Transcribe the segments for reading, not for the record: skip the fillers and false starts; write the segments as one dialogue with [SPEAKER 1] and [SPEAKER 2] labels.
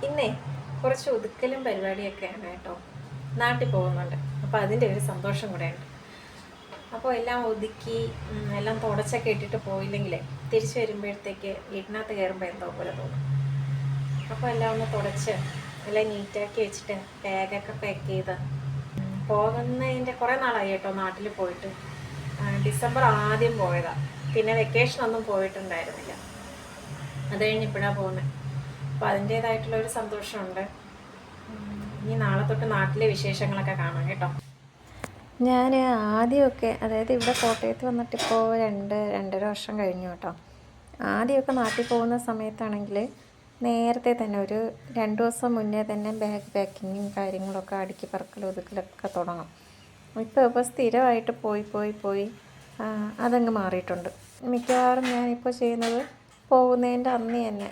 [SPEAKER 1] ഇന്നേ കുറച്ച് ഒതുക്കലും പരിപാടിയൊക്കെയാണ് കേട്ടോ. നാട്ടിൽ പോകുന്നുണ്ട്, അപ്പോൾ അതിൻ്റെ ഒരു സന്തോഷം കൂടെ ഉണ്ട്. അപ്പോൾ എല്ലാം ഒതുക്കി എല്ലാം തുടച്ചൊക്കെ ഇട്ടിട്ട് പോയില്ലെങ്കിലേ തിരിച്ചു വരുമ്പോഴത്തേക്ക് വീട്ടിനകത്ത് കയറുമ്പോൾ എന്തോ പോലെ തോന്നും. അപ്പോൾ എല്ലാം ഒന്ന് തുടച്ച് എല്ലാം നീറ്റാക്കി വെച്ചിട്ട് ബാഗൊക്കെ പാക്ക് ചെയ്ത് പോകുന്നതിൻ്റെ കുറേ നാളായി കേട്ടോ നാട്ടിൽ പോയിട്ട്. ഡിസംബർ ആദ്യം പോയതാണ്, പിന്നെ വെക്കേഷനൊന്നും പോയിട്ടുണ്ടായിരുന്നില്ല. അത് കഴിഞ്ഞ് ഇപ്പോഴാണ് പോകുന്നത്. അപ്പോൾ അതിൻ്റേതായിട്ടുള്ളൊരു സന്തോഷമുണ്ട്. ഇനി നാളെ തൊട്ട് നാട്ടിലെ വിശേഷങ്ങളൊക്കെ കാണാം കേട്ടോ. ഞാൻ ആദ്യമൊക്കെ, അതായത് ഇവിടെ കോട്ടയത്ത് വന്നിട്ടിപ്പോൾ 2-2.5 വർഷം കഴിഞ്ഞു കേട്ടോ. ആദ്യമൊക്കെ നാട്ടിൽ പോകുന്ന സമയത്താണെങ്കിൽ നേരത്തെ തന്നെ ഒരു 2 ദിവസം മുന്നേ തന്നെ ബാഗ് പാക്കിങ്ങും കാര്യങ്ങളൊക്കെ അടുക്കി പറക്കലും ഒതുക്കലൊക്കെ തുടങ്ങും. ഇപ്പോൾ സ്ഥിരമായിട്ട് പോയി അതങ്ങ് മാറിയിട്ടുണ്ട്. മിക്കവാറും ഞാനിപ്പോൾ ചെയ്യുന്നത് പോകുന്നതിൻ്റെ അന്ന് തന്നെ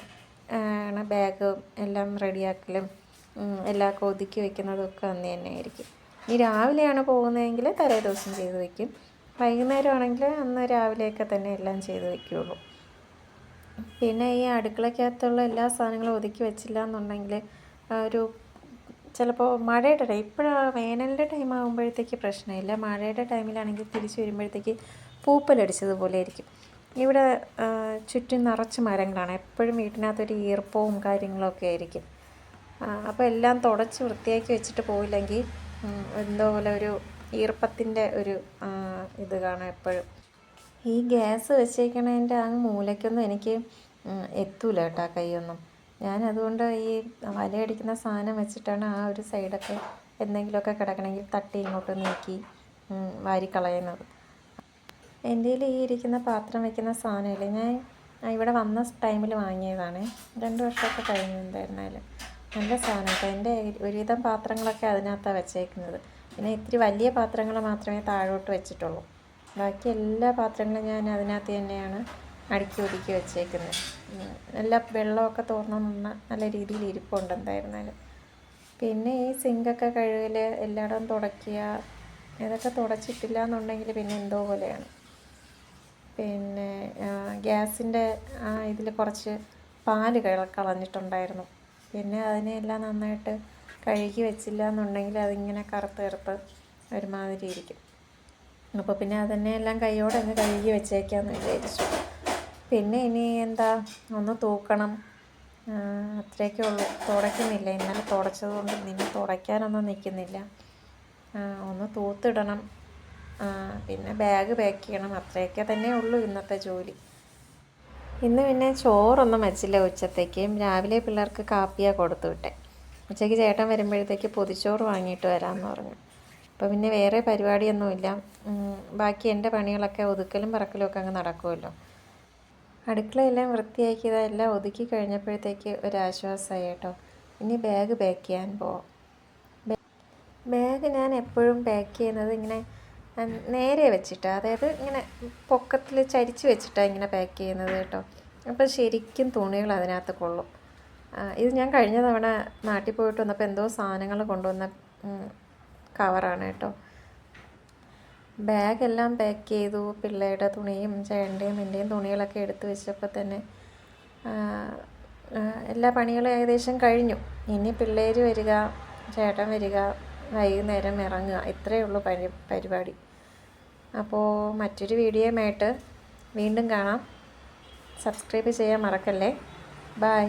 [SPEAKER 1] ആണ് ബാഗ് എല്ലാം റെഡിയാക്കലും എല്ലാം ഒതുക്കി വയ്ക്കുന്നതൊക്കെ അന്ന് തന്നെ ആയിരിക്കും. ഈ രാവിലെയാണ് പോകുന്നതെങ്കിൽ തലേ ദിവസം ചെയ്ത് വയ്ക്കും. വൈകുന്നേരം ആണെങ്കിൽ അന്ന് രാവിലെയൊക്കെ തന്നെ എല്ലാം ചെയ്ത് വയ്ക്കുകയുള്ളൂ. പിന്നെ ഈ അടുക്കളയ്ക്കകത്തുള്ള എല്ലാ സാധനങ്ങളും ഒതുക്കി വെച്ചില്ല എന്നുണ്ടെങ്കിൽ ഒരു ചിലപ്പോൾ മഴയുടെ ടൈം, ഇപ്പോഴാണ് വേനലിൻ്റെ ടൈം ആകുമ്പോഴത്തേക്ക് പ്രശ്നമില്ല. മഴയുടെ ടൈമിലാണെങ്കിൽ തിരിച്ച് വരുമ്പോഴത്തേക്ക് പൂപ്പലടിച്ചതുപോലെ ആയിരിക്കും. ഇവിടെ ചുറ്റും നിറച്ച് മരങ്ങളാണ്. എപ്പോഴും വീട്ടിനകത്തൊരു ഈർപ്പവും കാര്യങ്ങളൊക്കെ ആയിരിക്കും. അപ്പോൾ എല്ലാം തുടച്ച് വൃത്തിയാക്കി വെച്ചിട്ട് പോയില്ലെങ്കിൽ എന്തോ പോലെ ഒരു ഈർപ്പത്തിൻ്റെ ഒരു ഇത് കാണാം എപ്പോഴും. ഈ ഗ്യാസ് വെച്ചേക്കണതിൻ്റെ ആ മൂലയ്ക്കൊന്നും എനിക്ക് എത്തൂല കേട്ടോ കൈയൊന്നും. ഞാനതുകൊണ്ട് ഈ വലയടിക്കുന്ന സാധനം വെച്ചിട്ടാണ് ആ ഒരു സൈഡൊക്കെ എന്തെങ്കിലുമൊക്കെ കിടക്കണമെങ്കിൽ തട്ടി ഇങ്ങോട്ട് നീക്കി വാരിക്കളയുന്നത്. എൻ്റെ കയ്യിൽ ഈ ഇരിക്കുന്ന പാത്രം വയ്ക്കുന്ന സാധനമില്ല, ഞാൻ ഇവിടെ വന്ന ടൈമിൽ വാങ്ങിയതാണ്. 2 വർഷമൊക്കെ കഴിഞ്ഞു. എന്തായിരുന്നാലും നല്ല സാധനം കേട്ടോ. എൻ്റെ ഒരുവിധം പാത്രങ്ങളൊക്കെ അതിനകത്താണ് വെച്ചേക്കുന്നത്. പിന്നെ ഇത്തിരി വലിയ പാത്രങ്ങൾ മാത്രമേ താഴോട്ട് വെച്ചിട്ടുള്ളൂ. ബാക്കി എല്ലാ പാത്രങ്ങളും ഞാൻ അതിനകത്ത് തന്നെയാണ് അടുക്കി ഒതുക്കി വെച്ചേക്കുന്നത്. എല്ലാ വെള്ളമൊക്കെ തോർന്ന് നല്ല രീതിയിൽ ഇരിപ്പുണ്ട് എന്തായിരുന്നാലും. പിന്നെ ഈ സിങ്കൊക്കെ കഴുകൽ, എല്ലായിടവും തുടയ്ക്കുക, ഇതൊക്കെ തുടച്ചിട്ടില്ല എന്നുണ്ടെങ്കിൽ പിന്നെ എന്തോ പോലെയാണ്. പിന്നെ ഗ്യാസിൻ്റെ ഇതിൽ കുറച്ച് പാല് കളഞ്ഞിട്ടുണ്ടായിരുന്നു. പിന്നെ അതിനെല്ലാം നന്നായിട്ട് കഴുകി വെച്ചില്ല എന്നുണ്ടെങ്കിൽ അതിങ്ങനെ കറുത്ത് ഒരുമാതിരി ഇരിക്കും. അപ്പോൾ പിന്നെ അതന്നെ എല്ലാം കൈയോടെ അങ്ങ് കഴുകി വെച്ചേക്കാമെന്ന് വിചാരിച്ചു. പിന്നെ ഇനി എന്താ, ഒന്ന് തൂക്കണം, അത്രയൊക്കെ ഉള്ളൂ. തുടയ്ക്കുന്നില്ല, ഇന്നലെ തുടച്ചതുകൊണ്ട് ഇനി തുടയ്ക്കാനൊന്നും നിൽക്കുന്നില്ല. ഒന്ന് തൂത്തിടണം, പിന്നെ ബാഗ് പാക്ക് ചെയ്യണം. അത്രയൊക്കെ തന്നെ ഉള്ളൂ ഇന്നത്തെ ജോലി. ഇന്ന് പിന്നെ ചോറൊന്നും വെച്ചില്ല ഉച്ചത്തേക്ക്. രാവിലെ പിള്ളേർക്ക് കാപ്പിയാണ് കൊടുത്തു വിട്ടെ. ഉച്ചയ്ക്ക് ചേട്ടൻ വരുമ്പോഴത്തേക്ക് പൊതിച്ചോറ് വാങ്ങിയിട്ട് വരാമെന്ന് പറഞ്ഞു. അപ്പോൾ പിന്നെ വേറെ പരിപാടിയൊന്നുമില്ല. ബാക്കി എൻ്റെ പണികളൊക്കെ ഒതുക്കലും പറക്കലും ഒക്കെ അങ്ങ് നടക്കുമല്ലോ. അടുക്കളയെല്ലാം വൃത്തിയാക്കിയത് എല്ലാം ഒതുക്കി കഴിഞ്ഞപ്പോഴത്തേക്ക് ഒരാശ്വാസമായി കേട്ടോ. ഇനി ബാഗ് പാക്ക് ചെയ്യാൻ പോവാം. ബാഗ് ഞാൻ എപ്പോഴും പാക്ക് ചെയ്യുന്നത് ഇങ്ങനെ നേരെ വെച്ചിട്ട്, അതായത് ഇങ്ങനെ പൊക്കത്തിൽ ചരിച്ച് വെച്ചിട്ടാണ് ഇങ്ങനെ പാക്ക് ചെയ്യുന്നത് കേട്ടോ. അപ്പോൾ ശരിക്കും തുണികൾ അതിനകത്ത് കൊള്ളും. ഇത് ഞാൻ കഴിഞ്ഞ തവണ നാട്ടിൽ പോയിട്ട് വന്നപ്പോൾ എന്തോ സാധനങ്ങൾ കൊണ്ടുവന്ന കവറാണ് കേട്ടോ. ബാഗെല്ലാം പാക്ക് ചെയ്തു. പിള്ളേരുടെ തുണിയും ചേട്ടൻ്റെയും എൻ്റെയും തുണികളൊക്കെ എടുത്ത് വെച്ചപ്പോൾ തന്നെ എല്ലാ പണികളും ഏകദേശം കഴിഞ്ഞു. ഇനി പിള്ളേർ വരിക, ചേട്ടൻ വരിക, വൈകുന്നേരം ഇറങ്ങുക, ഇത്രയേ ഉള്ളൂ പരിപാടി. അപ്പോൾ മറ്റൊരു വീഡിയോയുമായിട്ട് വീണ്ടും കാണാം. സബ്സ്ക്രൈബ് ചെയ്യാൻ മറക്കല്ലേ. ബായ്.